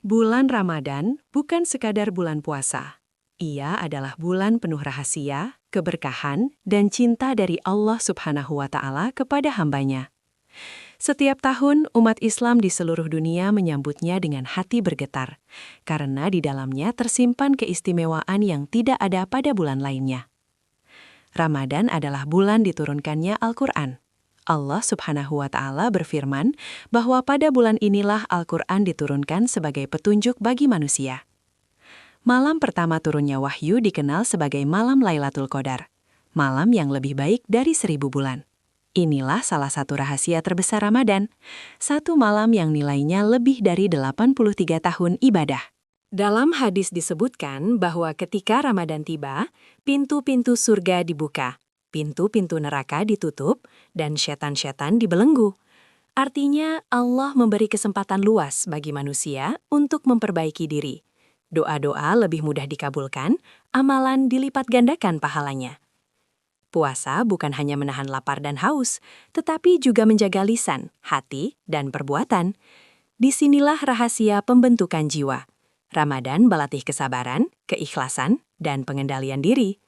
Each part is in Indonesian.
Bulan Ramadan bukan sekadar bulan puasa. Ia adalah bulan penuh rahasia, keberkahan, dan cinta dari Allah Subhanahu wa Ta'ala kepada hambanya. Setiap tahun, umat Islam di seluruh dunia menyambutnya dengan hati bergetar, karena di dalamnya tersimpan keistimewaan yang tidak ada pada bulan lainnya. Ramadan adalah bulan diturunkannya Al-Quran. Allah Subhanahu wa Ta'ala berfirman bahwa pada bulan inilah Al-Quran diturunkan sebagai petunjuk bagi manusia. Malam pertama turunnya wahyu dikenal sebagai malam Lailatul Qadar, malam yang lebih baik dari 1000 bulan. Inilah salah satu rahasia terbesar Ramadan, satu malam yang nilainya lebih dari 83 tahun ibadah. Dalam hadis disebutkan bahwa ketika Ramadan tiba, pintu-pintu surga dibuka, pintu-pintu neraka ditutup, dan setan-setan dibelenggu. Artinya, Allah memberi kesempatan luas bagi manusia untuk memperbaiki diri. Doa-doa lebih mudah dikabulkan, amalan dilipat gandakan pahalanya. Puasa bukan hanya menahan lapar dan haus, tetapi juga menjaga lisan, hati, dan perbuatan. Disinilah rahasia pembentukan jiwa. Ramadan melatih kesabaran, keikhlasan, dan pengendalian diri.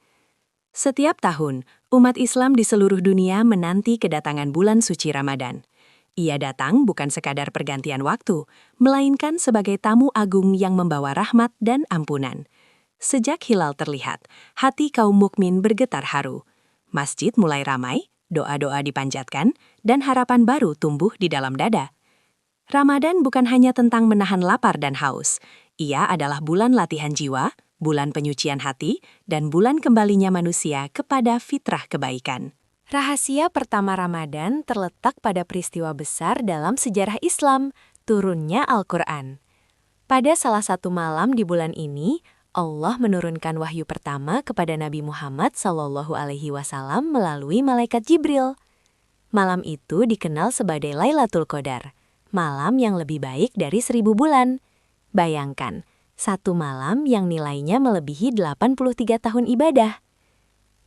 Setiap tahun, umat Islam di seluruh dunia menanti kedatangan bulan suci Ramadan. Ia datang bukan sekadar pergantian waktu, melainkan sebagai tamu agung yang membawa rahmat dan ampunan. Sejak hilal terlihat, hati kaum mukmin bergetar haru. Masjid mulai ramai, doa-doa dipanjatkan, dan harapan baru tumbuh di dalam dada. Ramadan bukan hanya tentang menahan lapar dan haus. Ia adalah bulan latihan jiwa, bulan penyucian hati, dan bulan kembalinya manusia kepada fitrah kebaikan. Rahasia pertama Ramadan terletak pada peristiwa besar dalam sejarah Islam, turunnya Al-Quran. Pada salah satu malam di bulan ini, Allah menurunkan wahyu pertama kepada Nabi Muhammad SAW melalui malaikat Jibril. Malam itu dikenal sebagai Lailatul Qadar, malam yang lebih baik dari 1000 bulan. Bayangkan, satu malam yang nilainya melebihi 83 tahun ibadah.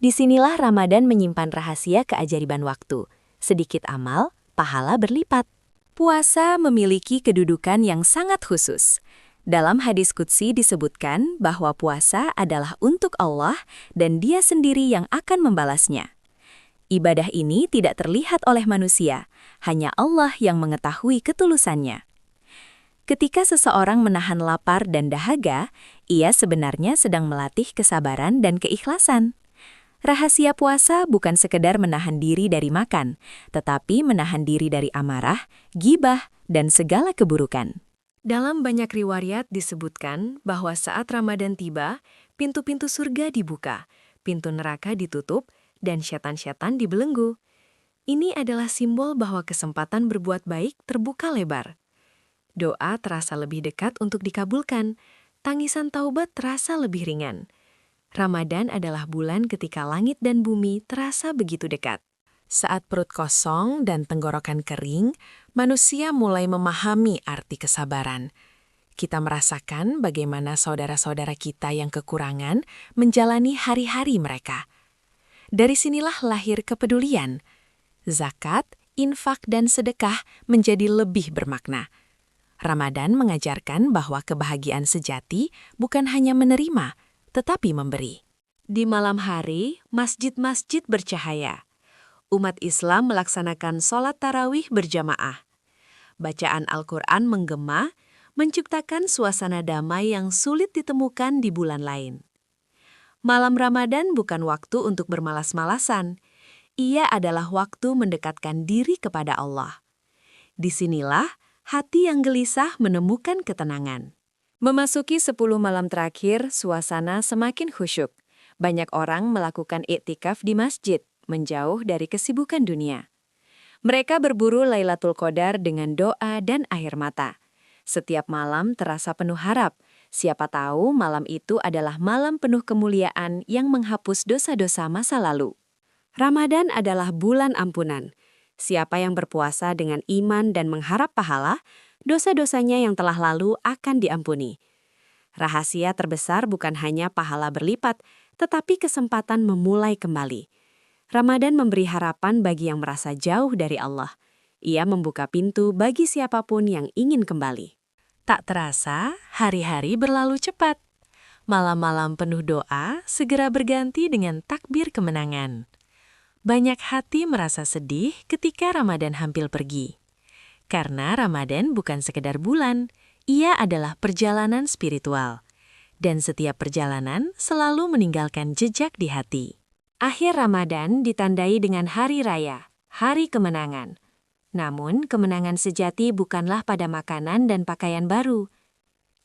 Disinilah Ramadan menyimpan rahasia keajaiban waktu. Sedikit amal, pahala berlipat. Puasa memiliki kedudukan yang sangat khusus. Dalam hadis qudsi disebutkan bahwa puasa adalah untuk Allah dan Dia sendiri yang akan membalasnya. Ibadah ini tidak terlihat oleh manusia, hanya Allah yang mengetahui ketulusannya. Ketika seseorang menahan lapar dan dahaga, ia sebenarnya sedang melatih kesabaran dan keikhlasan. Rahasia puasa bukan sekedar menahan diri dari makan, tetapi menahan diri dari amarah, ghibah, dan segala keburukan. Dalam banyak riwayat disebutkan bahwa saat Ramadan tiba, pintu-pintu surga dibuka, pintu neraka ditutup, dan setan-setan dibelenggu. Ini adalah simbol bahwa kesempatan berbuat baik terbuka lebar. Doa terasa lebih dekat untuk dikabulkan, tangisan taubat terasa lebih ringan. Ramadan adalah bulan ketika langit dan bumi terasa begitu dekat. Saat perut kosong dan tenggorokan kering, manusia mulai memahami arti kesabaran. Kita merasakan bagaimana saudara-saudara kita yang kekurangan menjalani hari-hari mereka. Dari sinilah lahir kepedulian. Zakat, infak, dan sedekah menjadi lebih bermakna. Ramadan mengajarkan bahwa kebahagiaan sejati bukan hanya menerima, tetapi memberi. Di malam hari, masjid-masjid bercahaya. Umat Islam melaksanakan sholat tarawih berjamaah. Bacaan Al-Quran menggema, menciptakan suasana damai yang sulit ditemukan di bulan lain. Malam Ramadan bukan waktu untuk bermalas-malasan. Ia adalah waktu mendekatkan diri kepada Allah. Disinilah hati yang gelisah menemukan ketenangan. Memasuki 10 malam terakhir, suasana semakin khusyuk. Banyak orang melakukan iktikaf di masjid, menjauh dari kesibukan dunia. Mereka berburu Lailatul Qadar dengan doa dan air mata. Setiap malam terasa penuh harap. Siapa tahu malam itu adalah malam penuh kemuliaan yang menghapus dosa-dosa masa lalu. Ramadan adalah bulan ampunan. Siapa yang berpuasa dengan iman dan mengharap pahala, dosa-dosanya yang telah lalu akan diampuni. Rahasia terbesar bukan hanya pahala berlipat, tetapi kesempatan memulai kembali. Ramadan memberi harapan bagi yang merasa jauh dari Allah. Ia membuka pintu bagi siapapun yang ingin kembali. Tak terasa, hari-hari berlalu cepat. Malam-malam penuh doa segera berganti dengan takbir kemenangan. Banyak hati merasa sedih ketika Ramadan hampir pergi. Karena Ramadan bukan sekedar bulan, ia adalah perjalanan spiritual. Dan setiap perjalanan selalu meninggalkan jejak di hati. Akhir Ramadan ditandai dengan hari raya, hari kemenangan. Namun, kemenangan sejati bukanlah pada makanan dan pakaian baru.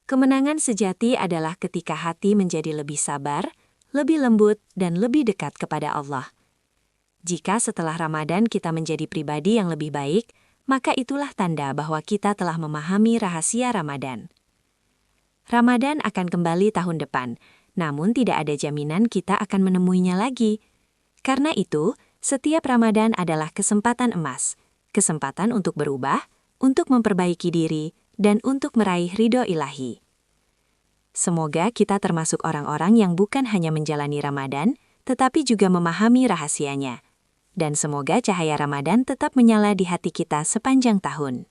Kemenangan sejati adalah ketika hati menjadi lebih sabar, lebih lembut, dan lebih dekat kepada Allah. Jika setelah Ramadan kita menjadi pribadi yang lebih baik, maka itulah tanda bahwa kita telah memahami rahasia Ramadan. Ramadan akan kembali tahun depan, namun tidak ada jaminan kita akan menemuinya lagi. Karena itu, setiap Ramadan adalah kesempatan emas, kesempatan untuk berubah, untuk memperbaiki diri, dan untuk meraih ridho ilahi. Semoga kita termasuk orang-orang yang bukan hanya menjalani Ramadan, tetapi juga memahami rahasianya. Dan semoga cahaya Ramadan tetap menyala di hati kita sepanjang tahun.